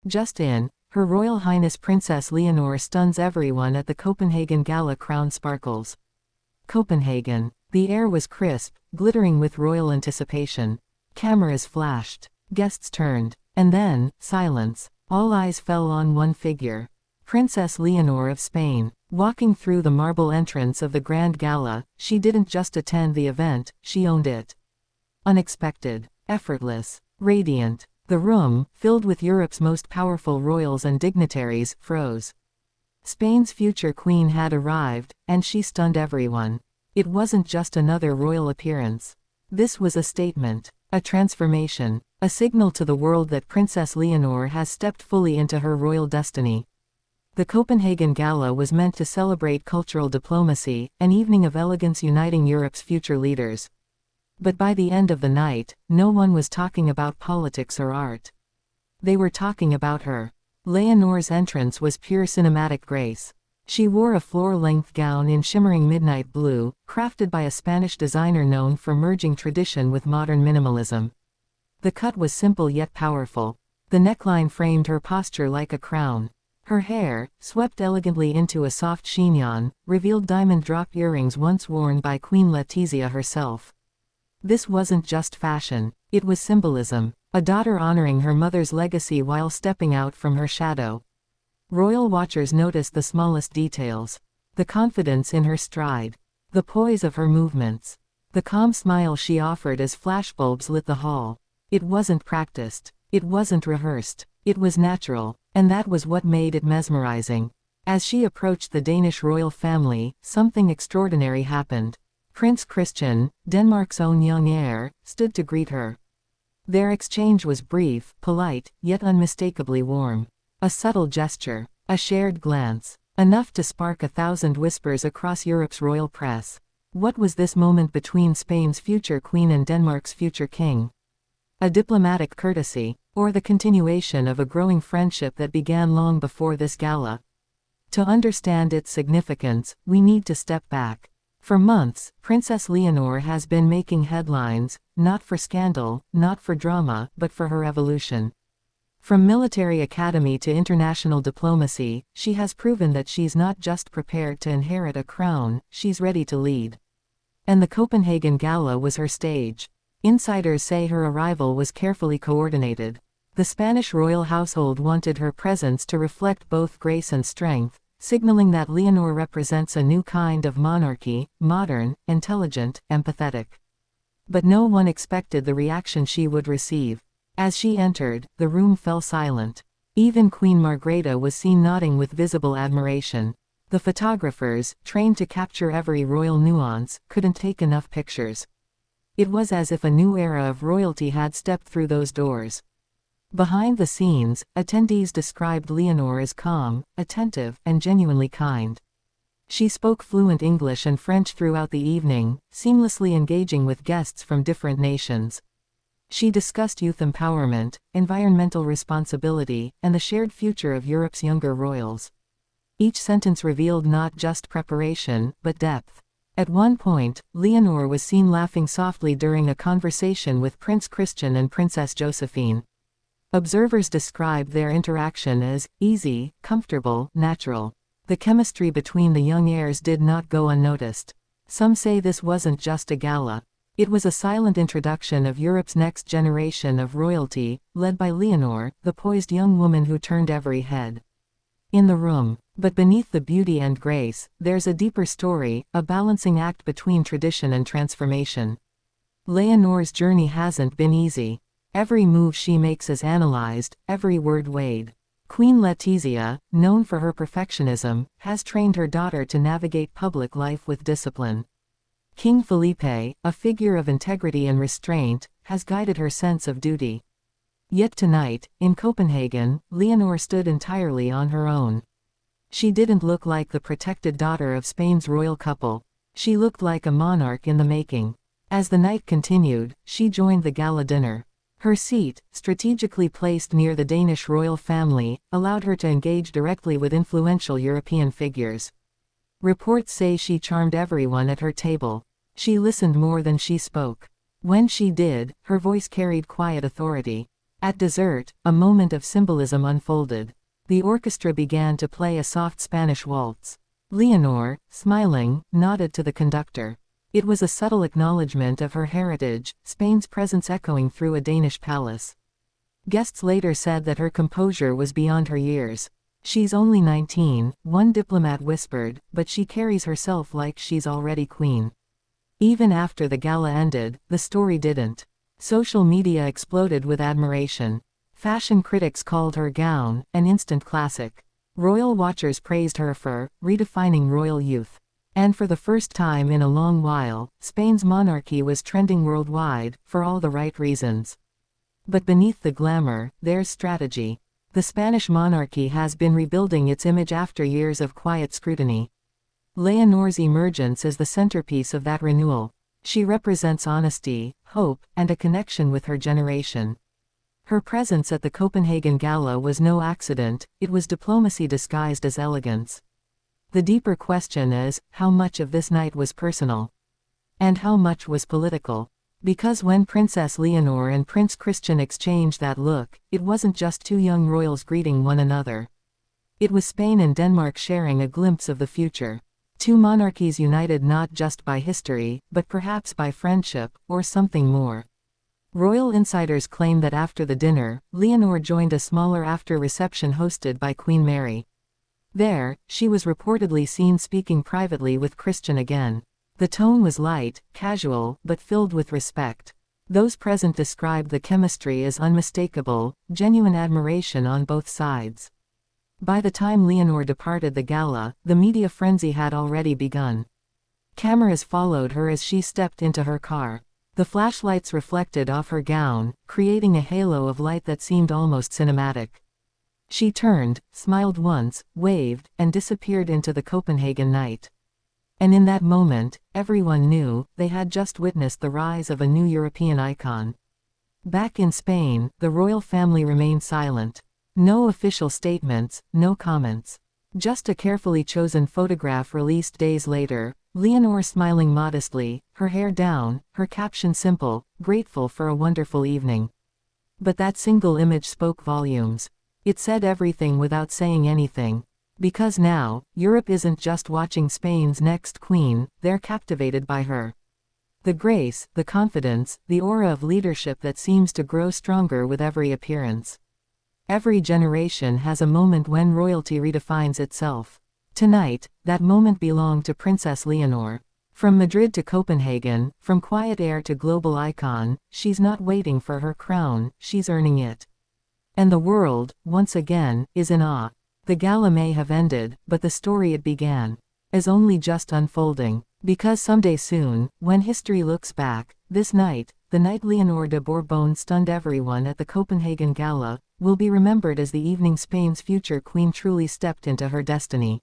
Just in, Her Royal Highness Princess Leonor stuns everyone at the Copenhagen Gala. Crown sparkles. Copenhagen. The air was crisp, glittering with royal anticipation. Cameras flashed. Guests turned. And then, silence. All eyes fell on one figure. Princess Leonor of Spain. Walking through the marble entrance of the Grand Gala, she didn't just attend the event, she owned it. Unexpected. Effortless. Radiant. The room, filled with Europe's most powerful royals and dignitaries, froze. Spain's future queen had arrived, and she stunned everyone. It wasn't just another royal appearance. This was a statement, a transformation, a signal to the world that Princess Leonor has stepped fully into her royal destiny. The Copenhagen Gala was meant to celebrate cultural diplomacy, an evening of elegance uniting Europe's future leaders. But by the end of the night, no one was talking about politics or art. They were talking about her. Leonor's entrance was pure cinematic grace. She wore a floor-length gown in shimmering midnight blue, crafted by a Spanish designer known for merging tradition with modern minimalism. The cut was simple yet powerful. The neckline framed her posture like a crown. Her hair, swept elegantly into a soft chignon, revealed diamond drop earrings once worn by Queen Letizia herself. This wasn't just fashion, it was symbolism, a daughter honoring her mother's legacy while stepping out from her shadow. Royal watchers noticed the smallest details. The confidence in her stride. The poise of her movements. The calm smile she offered as flashbulbs lit the hall. It wasn't practiced. It wasn't rehearsed. It was natural, and that was what made it mesmerizing. As she approached the Danish royal family, something extraordinary happened. Prince Christian, Denmark's own young heir, stood to greet her. Their exchange was brief, polite, yet unmistakably warm. A subtle gesture, a shared glance, enough to spark 1,000 whispers across Europe's royal press. What was this moment between Spain's future queen and Denmark's future king? A diplomatic courtesy, or the continuation of a growing friendship that began long before this gala? To understand its significance, we need to step back. For months, Princess Leonor has been making headlines, not for scandal, not for drama, but for her evolution. From military academy to international diplomacy, she has proven that she's not just prepared to inherit a crown, she's ready to lead. And the Copenhagen Gala was her stage. Insiders say her arrival was carefully coordinated. The Spanish royal household wanted her presence to reflect both grace and strength, signaling that Leonor represents a new kind of monarchy, modern, intelligent, empathetic. But no one expected the reaction she would receive. As she entered, the room fell silent. Even Queen Margrethe was seen nodding with visible admiration. The photographers, trained to capture every royal nuance, couldn't take enough pictures. It was as if a new era of royalty had stepped through those doors. Behind the scenes, attendees described Leonor as calm, attentive, and genuinely kind. She spoke fluent English and French throughout the evening, seamlessly engaging with guests from different nations. She discussed youth empowerment, environmental responsibility, and the shared future of Europe's younger royals. Each sentence revealed not just preparation, but depth. At one point, Leonor was seen laughing softly during a conversation with Prince Christian and Princess Josephine. Observers described their interaction as easy, comfortable, natural. The chemistry between the young heirs did not go unnoticed. Some say this wasn't just a gala. It was a silent introduction of Europe's next generation of royalty, led by Leonor, the poised young woman who turned every head in the room. But beneath the beauty and grace, there's a deeper story, a balancing act between tradition and transformation. Leonor's journey hasn't been easy. Every move she makes is analyzed, every word weighed. Queen Letizia, known for her perfectionism, has trained her daughter to navigate public life with discipline. King Felipe, a figure of integrity and restraint, has guided her sense of duty. Yet tonight, in Copenhagen, Leonor stood entirely on her own. She didn't look like the protected daughter of Spain's royal couple. She looked like a monarch in the making. As the night continued, she joined the gala dinner. Her seat, strategically placed near the Danish royal family, allowed her to engage directly with influential European figures. Reports say she charmed everyone at her table. She listened more than she spoke. When she did, her voice carried quiet authority. At dessert, a moment of symbolism unfolded. The orchestra began to play a soft Spanish waltz. Leonor, smiling, nodded to the conductor. It was a subtle acknowledgement of her heritage, Spain's presence echoing through a Danish palace. Guests later said that her composure was beyond her years. "She's only 19, one diplomat whispered, but she carries herself like she's already queen." Even after the gala ended, the story didn't. Social media exploded with admiration. Fashion critics called her gown an instant classic. Royal watchers praised her for redefining royal youth. And for the first time in a long while, Spain's monarchy was trending worldwide, for all the right reasons. But beneath the glamour, there's strategy. The Spanish monarchy has been rebuilding its image after years of quiet scrutiny. Leonor's emergence is the centerpiece of that renewal. She represents honesty, hope, and a connection with her generation. Her presence at the Copenhagen Gala was no accident, it was diplomacy disguised as elegance. The deeper question is, how much of this night was personal? And how much was political? Because when Princess Leonor and Prince Christian exchanged that look, it wasn't just two young royals greeting one another. It was Spain and Denmark sharing a glimpse of the future. Two monarchies united not just by history, but perhaps by friendship, or something more. Royal insiders claim that after the dinner, Leonor joined a smaller after-reception hosted by Queen Mary. There, she was reportedly seen speaking privately with Christian again. The tone was light, casual, but filled with respect. Those present described the chemistry as unmistakable, genuine admiration on both sides. By the time Leonor departed the gala, the media frenzy had already begun. Cameras followed her as she stepped into her car. The flashlights reflected off her gown, creating a halo of light that seemed almost cinematic. She turned, smiled once, waved, and disappeared into the Copenhagen night. And in that moment, everyone knew, they had just witnessed the rise of a new European icon. Back in Spain, the royal family remained silent. No official statements, no comments. Just a carefully chosen photograph released days later, Leonor smiling modestly, her hair down, her caption simple, grateful for a wonderful evening. But that single image spoke volumes. It said everything without saying anything. Because now, Europe isn't just watching Spain's next queen, they're captivated by her. The grace, the confidence, the aura of leadership that seems to grow stronger with every appearance. Every generation has a moment when royalty redefines itself. Tonight, that moment belonged to Princess Leonor. From Madrid to Copenhagen, from quiet heir to global icon, she's not waiting for her crown, she's earning it. And the world, once again, is in awe. The gala may have ended, but the story it began is only just unfolding. Because someday soon, when history looks back, this night, the night Leonor de Bourbon stunned everyone at the Copenhagen Gala, will be remembered as the evening Spain's future queen truly stepped into her destiny.